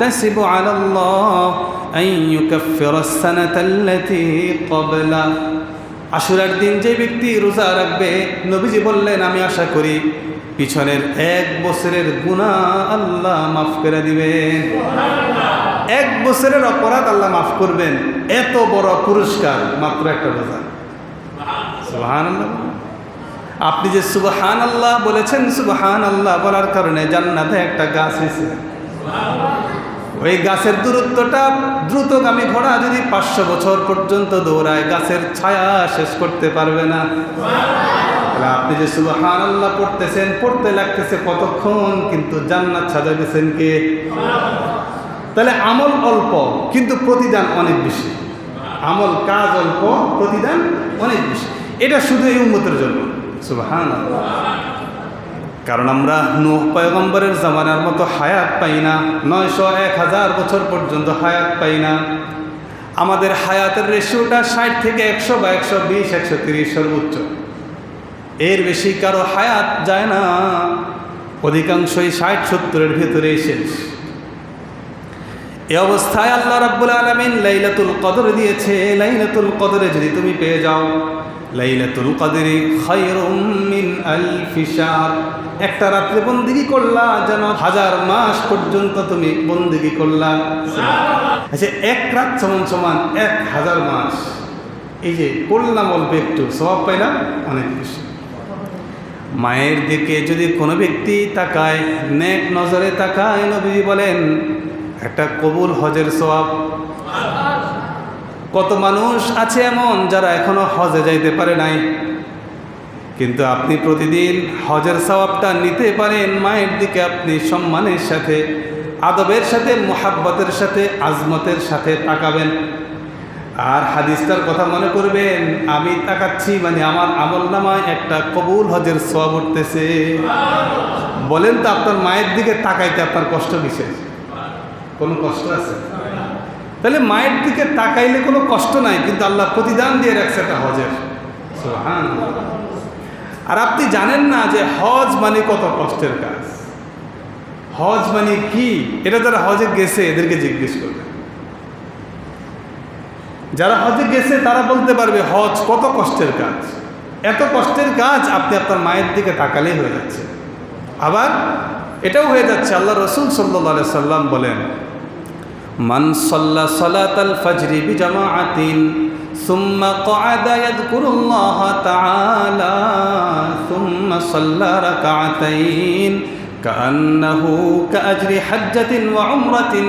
তাসিবু আলাল্লাহ আন ইউকাফফিরাস সানাতাল্লাতী ক্বাবলা। আশুরার দিন যে ব্যক্তি রোজা রাখবে, নবীজি বললেন আমি আশা করি পিছনের 1 বছরের গুনাহ আল্লাহ মাফ করে দিবেন। 1 বছরের অপরাধ আল্লাহ মাফ করবেন। এত বড় পুরস্কার মাত্র একটা রোজা। সুবহানাল্লাহ। আপনি যে সুবহানাল্লাহ বলেছেন, সুবহানাল্লাহ বলার কারণে জান্নাতে একটা গাছ হয়েছে। ওই গাছের দূরত্বটা দ্রুতগামী ঘোড়া যদি 500 বছর পর্যন্ত দৌড়ায়, গাছের ছায়া শেষ করতে পারবে না। তাহলে আপনি যে সুবহানাল্লাহ পড়তেছেন, পড়তে লাগতেছে কতক্ষণ, কিন্তু জান্নাত সাজাইতেছেন কে? তাহলে আমল অল্প কিন্তু প্রতিদান অনেক বেশি। আমল কাজ অল্প, প্রতিদান অনেক বেশি। এটা শুধু এই উম্মতের জন্য। সুবহানাল্লাহ। কারণ আমরা নূহ পয়গম্বরের জামানার মতো হায়াত পাই না। 900-1000 বছর পর্যন্ত হায়াত পাই না। আমাদের হায়াতের রেশিওটা 60 থেকে 100 বা 120, 130 সর্বোচ্চ। এর বেশি কারো হায়াত যায় না। অধিকাংশই 60-70-এর ভিতরেই শেষ। এই অবস্থায় আল্লাহ রাব্বুল আলামিন লাইলাতুল কদর দিয়েছে। লাইলাতুল কদরে যদি তুমি পেয়ে যাও, লাইলাতুল কদরি খায়রুম মিন আলফি শাহর। একটা রাত্রে বন্দেগী করলা যেন 1000 মাস পর্যন্ত তুমি বন্দেগী করলা। আচ্ছা, 1 রাত সমান 1000 মাস। এই যে করলাম অল্প একটু, সওয়াব পাইলাম অনেক বেশি। মায়ের দিকে যদি কোনো ব্যক্তি তাকায়, নেক নজরে তাকায়, নবী বলেন একটা কবুল হজের সওয়াব। কত মানুষ আছে এমন যারা এখনো হজে যাইতে পারে নাই, কিন্তু আপনি প্রতিদিন হজের সওয়াবটা নিতে পারেন। মায়ের দিকে আপনি সম্মানের সাথে, আদবের সাথে, মুহাব্বতের সাথে, আজমতের সাথে তাকাবেন। আর হাদিসটার কথা মনে করবেন, আমি তাকাচ্ছি মানে আমার আমলনামায় একটা কবুল হজের সওয়াব উঠতেছে। বলেন তো, আপনার মায়ের দিকে তাকাইতে আপনার কষ্ট কিসের? কোনো কষ্ট আছে? তাহলে মায়ের দিকে তাকাইলে কোনো কষ্ট নাই, কিন্তু আল্লাহ প্রতিদান দিয়ে রাখছে একটা হজের। সুবহানাল্লাহ। আর আপনি জানেন না যে হজ মানে কত কষ্টের কাজ। হজ মানে কি, এটা যারা হজে গেছে এদেরকে জিজ্ঞেস করবে। যারা হজে গেছে তারা বলতে পারবে হজ কত কষ্টের কাজ। এত কষ্টের কাজ আপনি আপনার মায়ের দিকে তাকালেই হয়ে যাচ্ছে। আবার এটাও হয়ে যাচ্ছে, আল্লাহ রাসূল সাল্লাল্লাহু আলাইহি সাল্লাম বলেন, মান সাল্লা সালাতাল ফাজরি বিজামাআতিন সুম্মা ক্বাআদা ইয়াযকুরুল্লাহ তাআলা সুম্মা সাল্লা রাকাআতাইন কাআন্নাহু কাআজরি হাজ্জাতিন ওয়া উমরাতিন